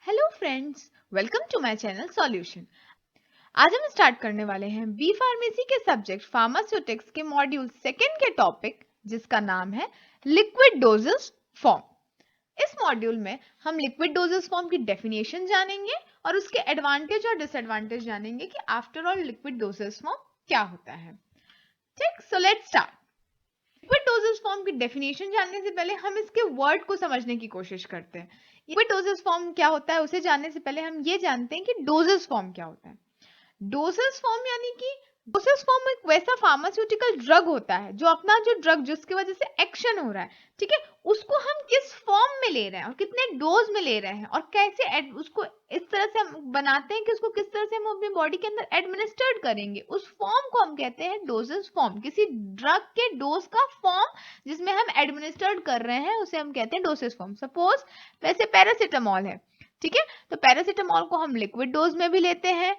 Hello friends, welcome to my channel solution. आज हम start करने वाले हैं बी फार्मेसी के सब्जेक्ट फार्मास्यूटिक्स के मॉड्यूल सेकेंड के टॉपिक जिसका नाम है लिक्विड डोजेस फॉर्म। इस मॉड्यूल में हम लिक्विड डोजेस फॉर्म की डेफिनेशन जानेंगे और उसके एडवांटेज और डिसएडवांटेज जानेंगे कि after all liquid doses form क्या होता है। ठीक, so let's start. Liquid doses form की डेफिनेशन जानने से पहले हम इसके वर्ड को समझने की कोशिश करते हैं। लिक्विड डोजेस फॉर्म क्या होता है उसे जानने से पहले हम ये जानते हैं कि डोजेस फॉर्म क्या होता है। डोसेस फॉर्म यानी कि डोसेस फॉर्म एक वैसा फार्मास्यूटिकल ड्रग होता है जो अपना जो ड्रग जिसकी वजह से एक्शन हो रहा है, ठीक है, उसको हम किस फॉर्म में ले रहे हैं और कितने डोज में ले रहे हैं और कैसे उसको इस तरह से हम बनाते हैं कि उसको किस तरह से हम अपनी बॉडी के अंदर एडमिनिस्ट्रेट करेंगे, उस फॉर्म को हम कहते हैं डोजेस फॉर्म। किसी ड्रग के डोज का फॉर्म जिसमें हम एडमिनिस्ट्रेट कर रहे हैं उसे हम कहते हैं डोसेस फॉर्म। सपोज वैसे पैरासिटामॉल है, ठीक है, तो पैरासिटामॉल को हम लिक्विड डोज में भी लेते हैं,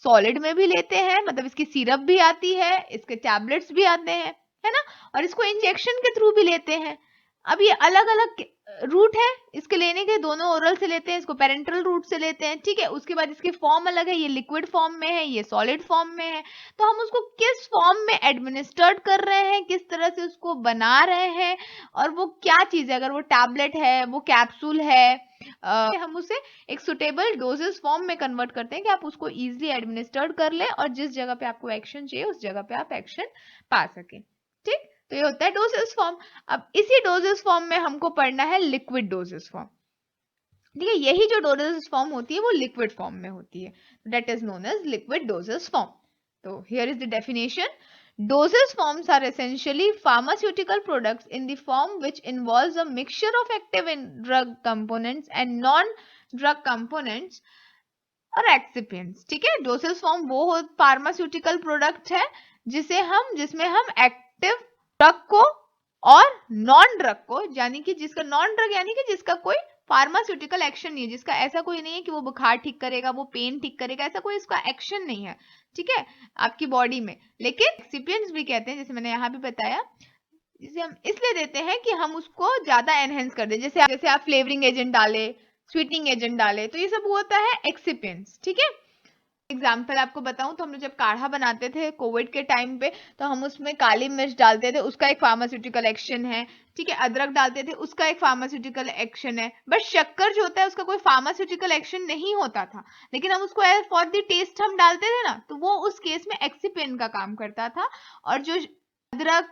सॉलिड में भी लेते हैं, मतलब इसकी सिरप भी आती है, इसके टैबलेट्स भी आते हैं, है ना, और इसको इंजेक्शन के थ्रू भी लेते हैं। अब ये अलग अलग रूट है इसके लेने के, दोनों ओरल से लेते हैं, इसको पेरेंटल रूट से लेते हैं, ठीक है। उसके बाद इसकी फॉर्म अलग है, ये लिक्विड फॉर्म में है, ये सॉलिड फॉर्म में है। तो हम उसको किस फॉर्म में एडमिनिस्ट्रेट कर रहे हैं, किस तरह से उसको बना रहे हैं और वो क्या चीज है, अगर वो टैबलेट है, वो कैप्सूल है, हम उसे एक सुटेबल डोजेस फॉर्म में कन्वर्ट करते हैं कि आप उसको इजीली एडमिनिस्ट्रेट कर ले और जिस जगह पे आपको एक्शन चाहिए उस जगह पे आप एक्शन पा सके। ठीक, तो ये होता है डोजेस फॉर्म। अब इसी डोजेस फॉर्म में हमको पढ़ना है लिक्विड डोजेस फॉर्म। ठीक है, यही जो डोजेस फॉर्म होती है वो लिक्विड फॉर्म में होती है, that is known as liquid doses form. तो here is the definition. Dosage forms are essentially pharmaceutical products in the form which involves a mixture of active drug components and non-drug components और excipients. ठीक है, dosage form वो pharmaceutical product है जिसमें हम active drug को और non drug को, यानी कि जिसका नॉन ड्रग यानी कि जिसका कोई फार्मास्यूटिकल एक्शन नहीं है, जिसका ऐसा कोई नहीं है कि वो बुखार ठीक करेगा, वो पेन ठीक करेगा, ऐसा कोई इसका एक्शन नहीं है, ठीक है, आपकी बॉडी में। लेकिन एक्सिपिएंट्स भी कहते हैं, जैसे मैंने यहाँ भी बताया, जिसे हम इसलिए देते हैं कि हम उसको ज्यादा एनहेंस कर दें। जैसे आप फ्लेवरिंग एजेंट डाले, स्वीटनिंग एजेंट डाले, तो ये सब होता है एक्सिपिएंट्स। ठीक है, एग्जाम्पल आपको बताऊं तो हम लोग जब काढ़ा बनाते थे कोविड के टाइम पे, तो हम उसमें काली मिर्च डालते थे, उसका एक फार्मास्यूटिकल एक्शन है, ठीक है, अदरक डालते थे, उसका एक फार्मास्यूटिकल एक्शन है, बट शक्कर जो होता है उसका कोई फार्मास्यूटिकल एक्शन नहीं होता था, लेकिन हम उसको एज फॉर द टेस्ट हम डालते थे ना, तो वो उस केस में एक्सिपिएंट का काम करता था। और जो अदरक,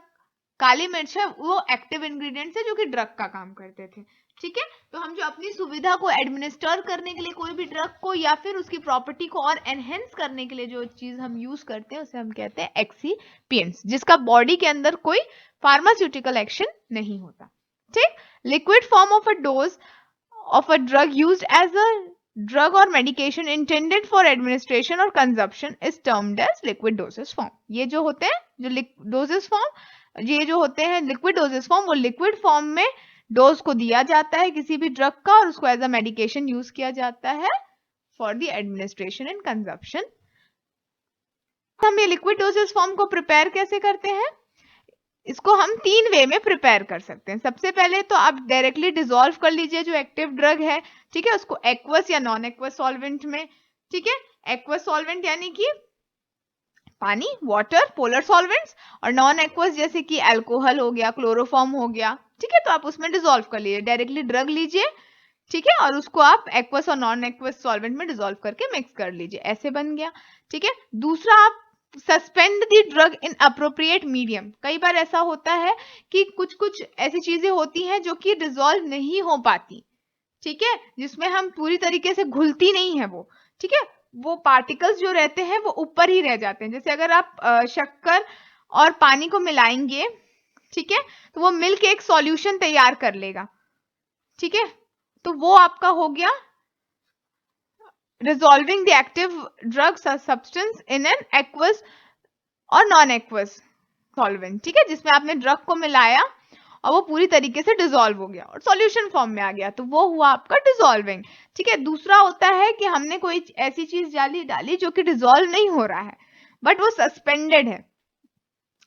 काली मिर्च है, वो एक्टिव इंग्रेडिएंट्स है जो कि ड्रग का काम करते थे। ठीक है, तो हम जो अपनी सुविधा को एडमिनिस्टर करने के लिए कोई भी ड्रग को या फिर उसकी प्रॉपर्टी को और एनहेंस करने के लिए जो चीज हम यूज करते हैं उसे हम कहते हैं एक्सिपिएंट्स, जिसका बॉडी के अंदर कोई फार्मास्यूटिकल एक्शन नहीं होता। ठीक, liquid form of a dose of a drug used as a drug or medication intended for administration or consumption is termed as liquid dosage form. ये जो होते हैं जो dosage form, ये जो होते हैं लिक्विड डोजेस फॉर्म, वो लिक्विड फॉर्म में डोज को दिया जाता है किसी भी ड्रग का और उसको एज अ मेडिकेशन यूज किया जाता है for the administration and consumption. हम ये लिक्विड डोजेस फॉर्म को प्रिपेयर कैसे करते हैं, इसको हम तीन वे में प्रिपेयर कर सकते हैं। सबसे पहले तो आप डायरेक्टली डिसॉल्व कर लीजिए जो एक्टिव ड्रग है, ठीक है, उसको एक्वस या नॉन एक्वस सॉल्वेंट में। ठीक है, एक्वस सॉल्वेंट यानी कि पानी, वाटर, पोलर सॉल्वेंट्स, और नॉन एक्वस जैसे कि अल्कोहल हो गया, क्लोरोफॉर्म हो गया, ठीक है, तो आप उसमें डिसॉल्व कर लीजिए, डायरेक्टली ड्रग लीजिए, ठीक है, और उसको आप एक्वस और नॉन एक्वस सॉल्वेंट में डिसॉल्व करके मिक्स कर लीजिए, ऐसे बन गया। ठीक है, दूसरा, आप suspend the drug in appropriate medium. कई बार ऐसा होता है कि कुछ कुछ ऐसी चीजें होती हैं जो कि डिसॉल्व नहीं हो पाती, ठीक है, जिसमें हम पूरी तरीके से घुलती नहीं है वो, ठीक है, वो पार्टिकल्स जो रहते हैं वो ऊपर ही रह जाते हैं। जैसे अगर आप शक्कर और पानी को मिलाएंगे, ठीक है, तो वो मिलके एक सॉल्यूशन तैयार कर लेगा, ठीक है, तो वो आपका हो गया resolving the active drug substance in an aqueous और नॉन एक्वस सॉल्वेंट। ठीक है, जिसमें आपने ड्रग को मिलाया और वो पूरी तरीके से डिसॉल्व हो गया और सॉल्यूशन फॉर्म में आ गया, तो वो हुआ आपका डिसॉल्विंग। ठीक है, दूसरा होता है कि हमने कोई ऐसी चीज डाली जो कि डिसॉल्व नहीं हो रहा है बट वो सस्पेंडेड है,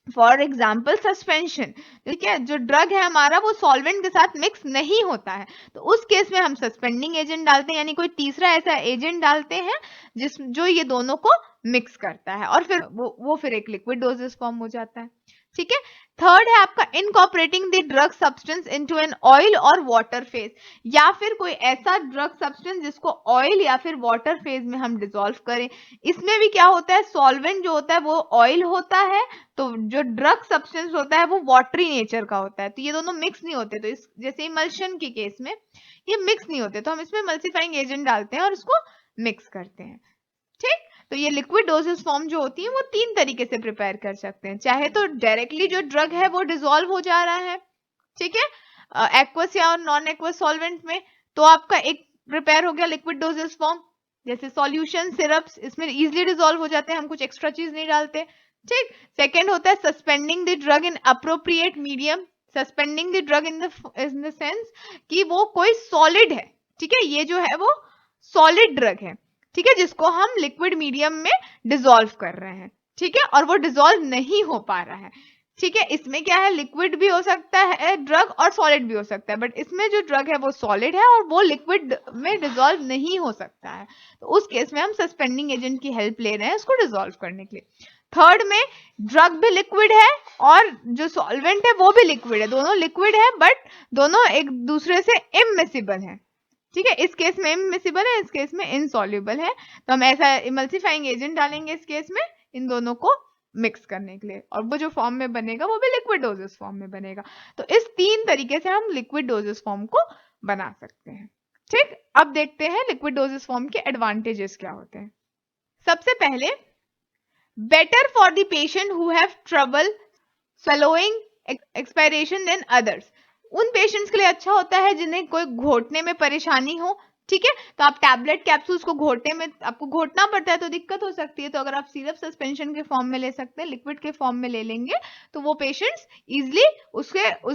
फॉर एग्जाम्पल सस्पेंशन, ठीक है, जो ड्रग है हमारा वो सॉल्वेंट के साथ मिक्स नहीं होता है, तो उस केस में हम सस्पेंडिंग एजेंट डालते हैं, यानी कोई तीसरा ऐसा एजेंट डालते हैं जो ये दोनों को मिक्स करता है, और फिर वो फिर एक लिक्विड डोजेस फॉर्म हो जाता है। ठीक है। थर्ड है आपका incorporating the drug substance into an oil और वाटर फेज, या फिर कोई ऐसा ड्रग सब्सटेंस जिसको ऑयल या फिर वाटर फेज में हम डिसॉल्व करें। इसमें भी क्या होता है, सॉल्वेंट जो होता है वो ऑयल होता है, तो जो ड्रग सब्सटेंस होता है वो वाटरी नेचर का होता है, तो ये दोनों मिक्स नहीं होते। तो इस जैसे इमल्शन के केस में ये मिक्स नहीं होते, तो हम इसमें मल्सीफाइंग एजेंट डालते हैं और इसको मिक्स करते हैं। ठीक। तो ये लिक्विड डोजेस फॉर्म जो होती है वो 3 तरीके से प्रिपेयर कर सकते हैं। चाहे तो डायरेक्टली जो ड्रग है वो डिसॉल्व हो जा रहा है, ठीक है, एक्वस या नॉन एक्वस सॉल्वेंट में, तो आपका एक प्रिपेयर हो गया लिक्विड डोजेस फॉर्म। जैसे सॉल्यूशन, सिरप्स, इसमें इजीली डिसॉल्व हो जाते हैं, हम कुछ एक्स्ट्रा चीज नहीं डालते। ठीक। सेकेंड होता है suspending the drug in appropriate medium. Suspending the drug in the sense कि वो कोई सॉलिड है, ठीक है, ये जो है वो सॉलिड ड्रग है, ठीक है, जिसको हम लिक्विड मीडियम में डिसॉल्व कर रहे हैं, ठीक है, और वो डिसॉल्व नहीं हो पा रहा है। ठीक है, इसमें क्या है, लिक्विड भी हो सकता है ड्रग और सॉलिड भी हो सकता है, बट इसमें जो ड्रग है वो सॉलिड है और वो लिक्विड में डिसॉल्व नहीं हो सकता है, तो उस केस में हम सस्पेंडिंग एजेंट की हेल्प ले रहे हैं उसको डिसॉल्व करने के लिए। थर्ड में ड्रग भी लिक्विड है और जो सॉल्वेंट है वो भी लिक्विड है, दोनों लिक्विड है बट दोनों एक दूसरे से इमिसिबल है। ठीक है, इस केस में इमिसिबल है, इस केस में इनसॉल्युबल है, तो हम ऐसा इमल्सिफाइंग एजेंट डालेंगे इस केस में इन दोनों को मिक्स करने के लिए, और वो जो फॉर्म में बनेगा वो भी लिक्विड डोजेस फॉर्म में बनेगा। तो इस 3 तरीके से हम लिक्विड डोजेस फॉर्म को बना सकते हैं। ठीक। अब देखते हैं लिक्विड डोजेस फॉर्म के एडवांटेजेस क्या होते हैं। सबसे पहले, better for the patient who have trouble swallowing expiration than others. उन पेशेंट्स के लिए अच्छा होता है जिन्हें कोई घोटने में परेशानी हो, ठीक है, तो आप टैबलेट कैप्सूल्स को घोटने में आपको घोटना पड़ता है तो दिक्कत हो सकती है, तो अगर आप सिरप सस्पेंशन के फॉर्म में ले सकते हैं, लिक्विड के फॉर्म में ले लेंगे, तो वो पेशेंट्स इजिली उस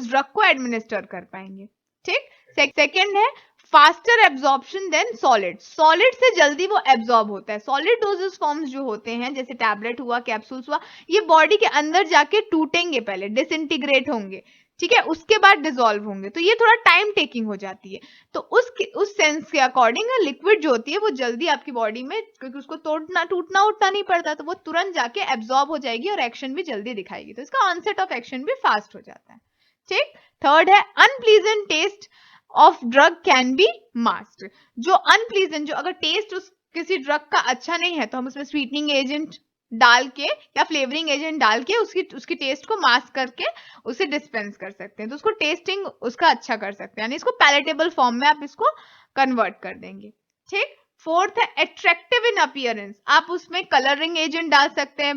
ड्रग को एडमिनिस्टर कर पाएंगे। ठीक। सेकेंड है faster absorption than solid. Solid से जल्दी वो एब्जॉर्ब होता है। सॉलिड डोजेस फॉर्म्स जो होते हैं जैसे टैबलेट हुआ, कैप्सूल्स हुआ, ये बॉडी के अंदर जाके टूटेंगे, पहले डिसइंटीग्रेट होंगे, ठीक है, उसके बाद डिसॉल्व होंगे, तो ये थोड़ा टाइम टेकिंग हो जाती है। तो उस सेंस के अकॉर्डिंग लिक्विड जो होती है वो जल्दी आपकी बॉडी में, क्योंकि उसको टूटना उठना नहीं पड़ता, तो वो तुरंत जाके एब्जॉर्ब हो जाएगी और एक्शन भी जल्दी दिखाएगी, तो इसका ऑनसेट ऑफ एक्शन भी फास्ट हो जाता है। ठीक। थर्ड है unpleasant taste of drug can be masked. जो अनप्लीजेंट, जो अगर टेस्ट किसी ड्रग का अच्छा नहीं है तो हम उसमें स्वीटनिंग एजेंट डाल के या फ्लेवरिंग एजेंट डाल के उसकी टेस्ट को मास्क करके उसे डिस्पेंस कर सकते हैं, तो उसको टेस्टिंग उसका अच्छा कर सकते हैं, यानी इसको पैलेटेबल फॉर्म में आप इसको कन्वर्ट कर देंगे। ठीक। फोर्थ है अट्रैक्टिव इन अपीयरेंस। आप उसमें कलरिंग एजेंट डाल सकते हैं,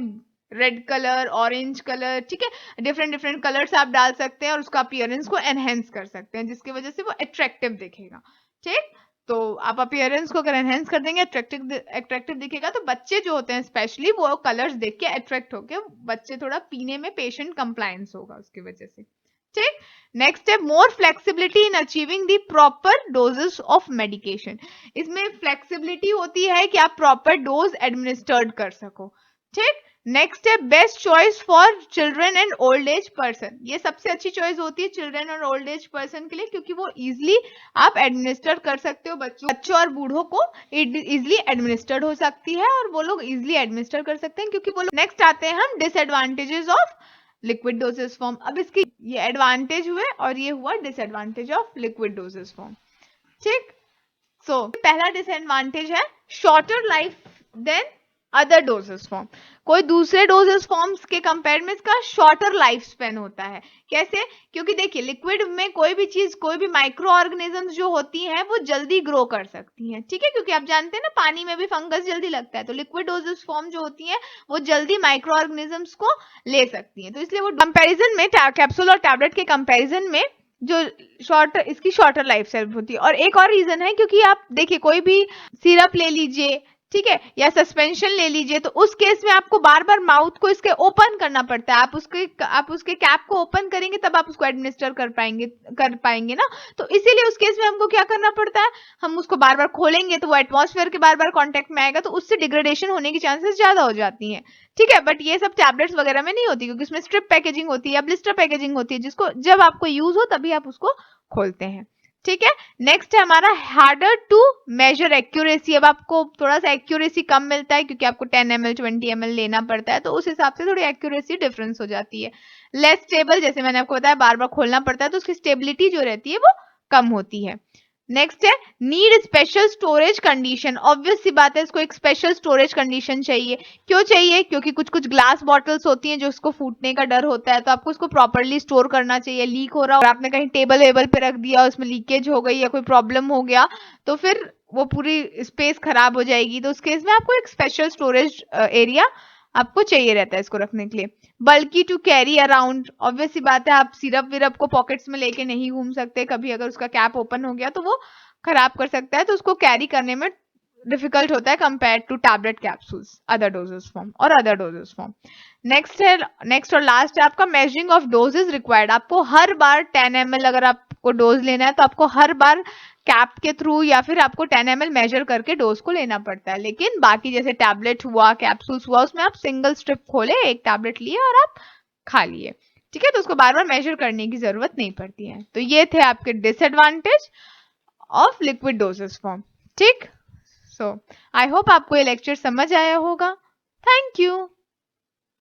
रेड कलर, ऑरेंज कलर, ठीक है, डिफरेंट डिफरेंट कलर्स आप डाल सकते हैं और उसका अपीयरेंस को एनहेंस कर सकते हैं, जिसकी वजह से वो अट्रैक्टिव दिखेगा। ठीक। तो आप अपीयरेंस को अगर एनहेंस कर देंगे, अट्रैक्टिव दिखेगा, तो बच्चे जो होते हैं स्पेशली वो कलर्स देख के अट्रैक्ट होके बच्चे थोड़ा पीने में पेशेंट कंप्लायंस होगा उसकी वजह से। ठीक। नेक्स्ट है मोर flexibility in achieving the proper doses of medication. इसमें फ्लेक्सिबिलिटी होती है कि आप प्रॉपर डोज एडमिनिस्टर्ड कर सको। ठीक। नेक्स्ट है best choice for children and old age person. ये सबसे अच्छी चॉइस होती है चिल्ड्रन और ओल्ड एज पर्सन के लिए, क्योंकि वो इजिली आप एडमिनिस्टर कर सकते हो, बच्चों और बूढ़ों को इजिली एडमिनिस्टर्ड हो सकती है और वो लोग इजिली एडमिनिस्टर कर सकते हैं, क्योंकि वो लोग। नेक्स्ट आते हैं हम disadvantages of liquid doses form. अब इसकी ये एडवांटेज हुए और ये हुआ disadvantage of liquid doses form. ठीक। सो पहला डिसएडवांटेज है shorter life than other doses form. कोई दूसरे डोजेस फॉर्म्स के कंपेयर में इसका शॉर्टर लाइफ स्पेन होता है। कैसे? क्योंकि देखिए लिक्विड में कोई भी चीज, कोई भी माइक्रो ऑर्गेनिजम्स जो होती हैं वो जल्दी ग्रो कर सकती हैं, ठीक है, क्योंकि आप जानते हैं ना पानी में भी फंगस जल्दी लगता है, तो लिक्विड डोजेस फॉर्म जो होती हैं वो जल्दी माइक्रो ऑर्गेनिजम्स को ले सकती हैं, तो इसलिए वो कंपेरिजन में कैप्सूल और टैबलेट के कंपेरिजन में जो इसकी शॉर्टर लाइफ सेल्फ होती है। और एक और रीजन है, क्योंकि आप देखिए कोई भी सिरप ले लीजिए, ठीक है, या सस्पेंशन ले लीजिए, तो उस केस में आपको बार बार माउथ को इसके ओपन करना पड़ता है। आप उसके कैप को ओपन करेंगे तब आप उसको एडमिनिस्टर कर पाएंगे ना। तो इसीलिए उस केस में हमको क्या करना पड़ता है, हम उसको बार बार खोलेंगे तो वो एटमॉस्फेयर के बार बार कॉन्टेक्ट में आएगा, तो उससे डिग्रेडेशन होने की चांसेस ज्यादा हो जाती है। ठीक है, बट ये सब टैबलेट्स वगैरह में नहीं होती, क्योंकि उसमें स्ट्रिप पैकेजिंग होती है या ब्लिस्टर पैकेजिंग होती है, जिसको जब आपको यूज हो तभी आप उसको खोलते हैं। ठीक है, नेक्स्ट है हमारा हार्डर टू मेजर एक्यूरेसी। अब आपको थोड़ा सा एक्यूरेसी कम मिलता है, क्योंकि आपको 10 ml 20 ml लेना पड़ता है, तो उस हिसाब से थोड़ी एक्यूरेसी डिफरेंस हो जाती है। लेस स्टेबल, जैसे मैंने आपको बताया बार बार खोलना पड़ता है, तो उसकी स्टेबिलिटी जो रहती है वो कम होती है। नेक्स्ट है need special storage condition. Obvious सी बात है, इसको एक स्पेशल स्टोरेज कंडीशन चाहिए। क्यों चाहिए? क्योंकि कुछ कुछ ग्लास बॉटल्स होती हैं जो उसको फूटने का डर होता है, तो आपको उसको प्रॉपरली स्टोर करना चाहिए। लीक हो रहा और आपने कहीं टेबल वेबल पे रख दिया, उसमें लीकेज हो गई या कोई प्रॉब्लम हो गया, तो फिर वो पूरी स्पेस खराब हो जाएगी। तो उस केस में आपको एक स्पेशल स्टोरेज एरिया आपको चाहिए रहता है इसको रखने के लिए। बल्कि टू कैरी अराउंड, ऑब्वियस सी बात है, आप सिरप विरप को पॉकेट्स में लेके नहीं घूम सकते, कभी अगर उसका कैप ओपन हो गया तो वो खराब कर सकता है, तो उसको कैरी करने में डिफिकल्ट होता है compare to tablet capsules other doses form. Next और लास्ट है आपका मेजरिंग ऑफ डोजेस रिक्वायर्ड। आपको हर बार 10 ml अगर आपको डोज लेना है, तो आपको हर बार कैप के थ्रू या फिर आपको 10 ml मेजर करके डोज को लेना पड़ता है। लेकिन बाकी जैसे टैबलेट हुआ, कैप्सूल्स हुआ, उसमें आप सिंगल स्ट्रिप खोले, एक टैबलेट लिए और आप खा लिए। ठीक है, तो उसको बार बार मेजर करने की जरूरत नहीं पड़ती है। तो ये थे आपके disadvantage of liquid doses form. ठीक, सो आई होप आपको ये लेक्चर समझ आया होगा। Thank you.